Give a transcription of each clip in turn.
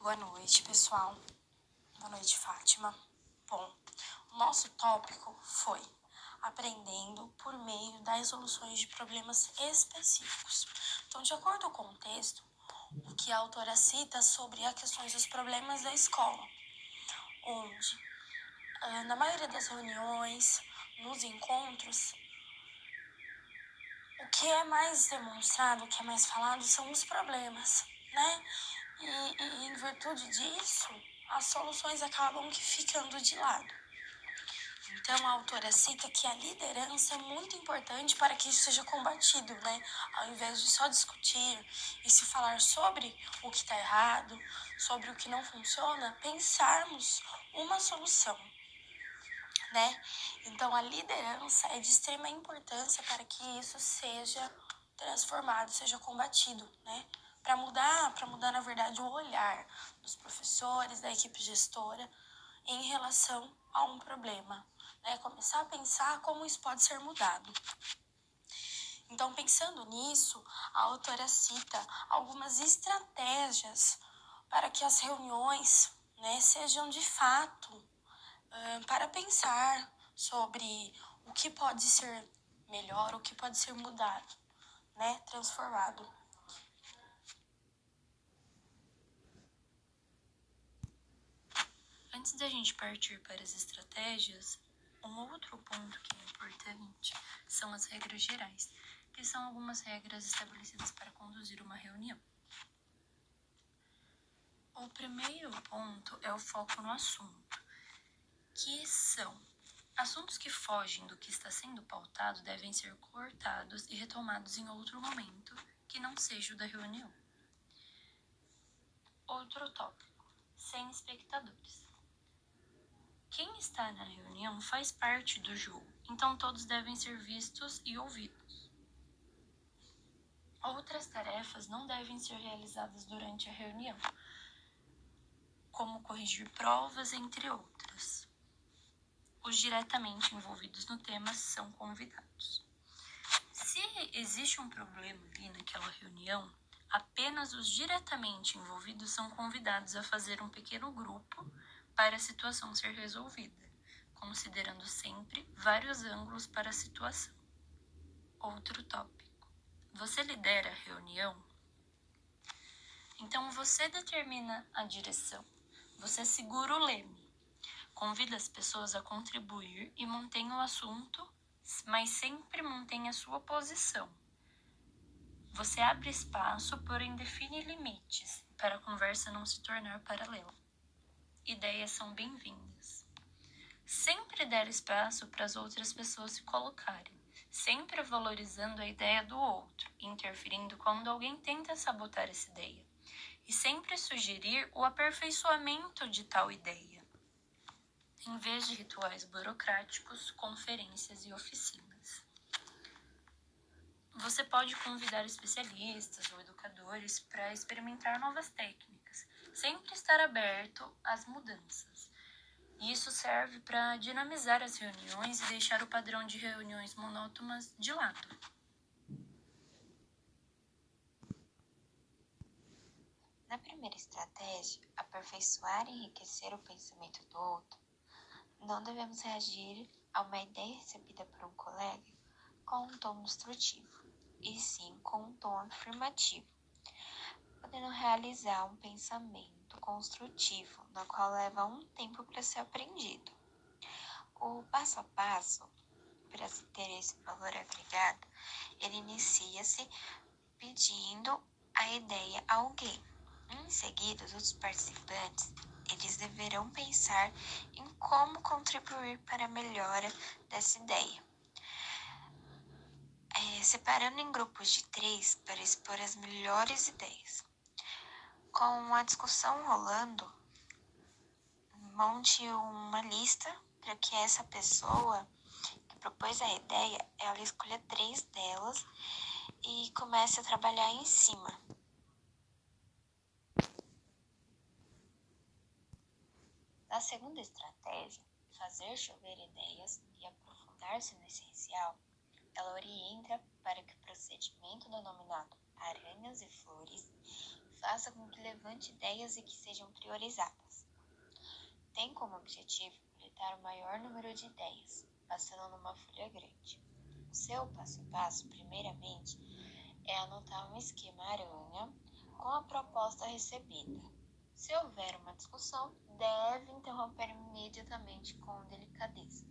Boa noite, pessoal. Boa noite, Fátima. Bom, o nosso tópico foi aprendendo por meio das soluções de problemas específicos. Então, de acordo com o texto, o que a autora cita sobre as questões dos problemas da escola, onde, na maioria das reuniões, nos encontros, o que é mais demonstrado, o que é mais falado são os problemas, né? E em virtude disso, as soluções acabam que ficando de lado. Então, a autora cita que a liderança é muito importante para que isso seja combatido, né? Ao invés de só discutir e se falar sobre o que está errado, sobre o que não funciona, pensarmos uma solução, né? Então, a liderança é de extrema importância para que isso seja transformado, seja combatido, né? Para mudar, na verdade, o olhar dos professores, da equipe gestora em relação a um problema, né? Começar a pensar como isso pode ser mudado. Então, pensando nisso, a autora cita algumas estratégias para que as reuniões, né, sejam de fato para pensar sobre o que pode ser melhor, o que pode ser mudado, né, transformado. Antes da gente partir para as estratégias, um outro ponto que é importante são as regras gerais, que são algumas regras estabelecidas para conduzir uma reunião. O primeiro ponto é o foco no assunto, que são assuntos que fogem do que está sendo pautado devem ser cortados e retomados em outro momento que não seja o da reunião. Outro tópico, sem espectadores. Quem está na reunião faz parte do jogo, então todos devem ser vistos e ouvidos. Outras tarefas não devem ser realizadas durante a reunião, como corrigir provas, entre outras. Os diretamente envolvidos no tema são convidados. Se existe um problema ali naquela reunião, apenas os diretamente envolvidos são convidados a fazer um pequeno grupo para a situação ser resolvida, considerando sempre vários ângulos para a situação. Outro tópico. Você lidera a reunião? Então você determina a direção. Você segura o leme. Convida as pessoas a contribuir e mantém o assunto, mas sempre mantém a sua posição. Você abre espaço, porém define limites para a conversa não se tornar paralela. Ideias são bem-vindas. Sempre dar espaço para as outras pessoas se colocarem, sempre valorizando a ideia do outro, interferindo quando alguém tenta sabotar essa ideia, e sempre sugerir o aperfeiçoamento de tal ideia, em vez de rituais burocráticos, conferências e oficinas. Você pode convidar especialistas ou educadores para experimentar novas técnicas, sempre estar aberto às mudanças. Isso serve para dinamizar as reuniões e deixar o padrão de reuniões monótonas de lado. Na primeira estratégia, aperfeiçoar e enriquecer o pensamento do outro, não devemos reagir a uma ideia recebida por um colega com um tom instrutivo, e sim com um tom afirmativo, podendo realizar um pensamento construtivo, no qual leva um tempo para ser aprendido. O passo a passo, para se ter esse valor agregado, ele inicia-se pedindo a ideia a alguém. Em seguida, os participantes eles deverão pensar em como contribuir para a melhora dessa ideia, separando em grupos de 3 para expor as melhores ideias. Com a discussão rolando, monte uma lista para que essa pessoa que propôs a ideia, ela escolha 3 delas e comece a trabalhar em cima. Na segunda estratégia, fazer chover ideias e aprofundar-se no essencial, ela orienta para que o procedimento denominado aranhas e flores faça com que levante ideias e que sejam priorizadas. Tem como objetivo coletar o maior número de ideias, passando numa folha grande. O seu passo a passo, primeiramente, é anotar um esquema aranha com a proposta recebida. Se houver uma discussão, deve interromper imediatamente com delicadeza.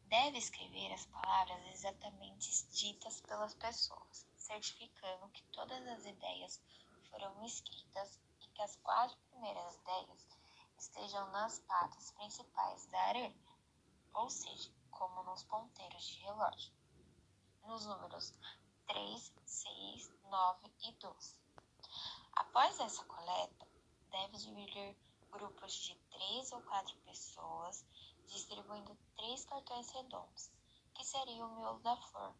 Deve escrever as palavras exatamente ditas pelas pessoas, certificando que todas as ideias foram escritas e que as 4 primeiras ideias estejam nas patas principais da aranha, ou seja, como nos ponteiros de relógio, nos números 3, 6, 9 e 12. Após essa coleta, deve dividir grupos de 3 ou 4 pessoas, distribuindo 3 cartões redondos, que seriam o miolo da flor,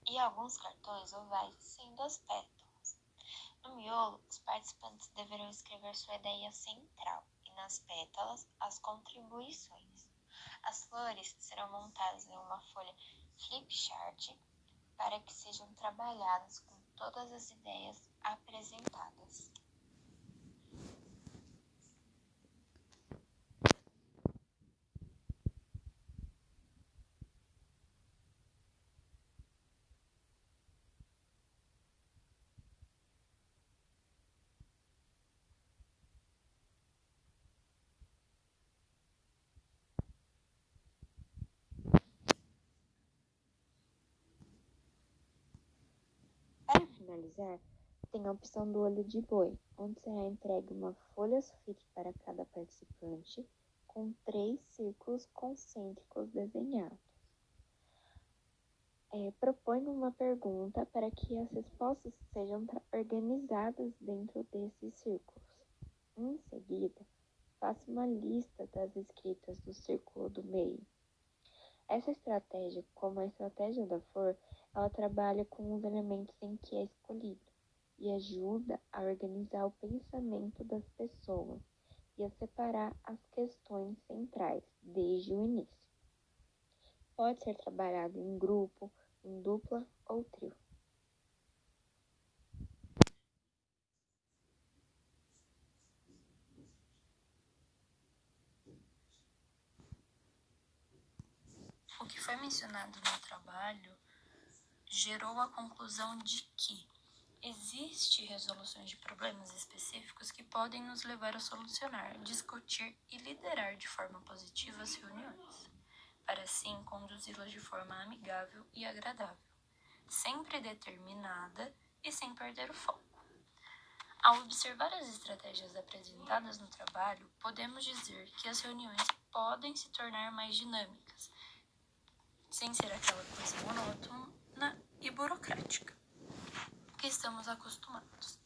e alguns cartões ovais, sendo as pétalas. No miolo, os participantes deverão escrever sua ideia central e nas pétalas as contribuições. As flores serão montadas em uma folha flipchart para que sejam trabalhadas com todas as ideias apresentadas. Para finalizar, tem a opção do olho de boi, onde será entregue uma folha sulfite para cada participante, com 3 círculos concêntricos desenhados. Proponho uma pergunta para que as respostas sejam organizadas dentro desses círculos. Em seguida, faça uma lista das escritas do círculo do meio. Essa estratégia, como a estratégia da flor, ela trabalha com os elementos em que é escolhido e ajuda a organizar o pensamento das pessoas e a separar as questões centrais desde o início. Pode ser trabalhado em grupo, em dupla ou trio. O que foi mencionado no trabalho gerou a conclusão de que existe resoluções de problemas específicos que podem nos levar a solucionar, discutir e liderar de forma positiva as reuniões, para assim conduzi-las de forma amigável e agradável, sempre determinada e sem perder o foco. Ao observar as estratégias apresentadas no trabalho, podemos dizer que as reuniões podem se tornar mais dinâmicas, sem ser aquela coisa monótona e burocrática que estamos acostumados.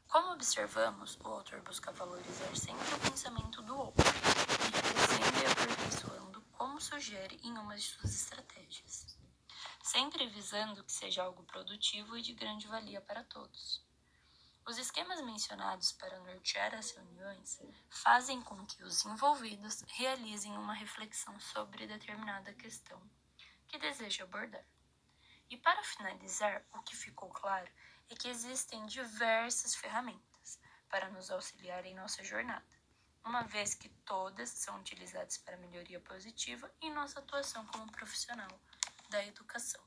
Como observamos, o autor busca valorizar sempre o pensamento do outro, enriquecendo e aperfeiçoando como sugere em uma de suas estratégias, sempre visando que seja algo produtivo e de grande valia para todos. Os esquemas mencionados para nortear as reuniões fazem com que os envolvidos realizem uma reflexão sobre determinada questão que deseja abordar. E para finalizar, o que ficou claro é que existem diversas ferramentas para nos auxiliar em nossa jornada, uma vez que todas são utilizadas para melhoria positiva em nossa atuação como profissional da educação.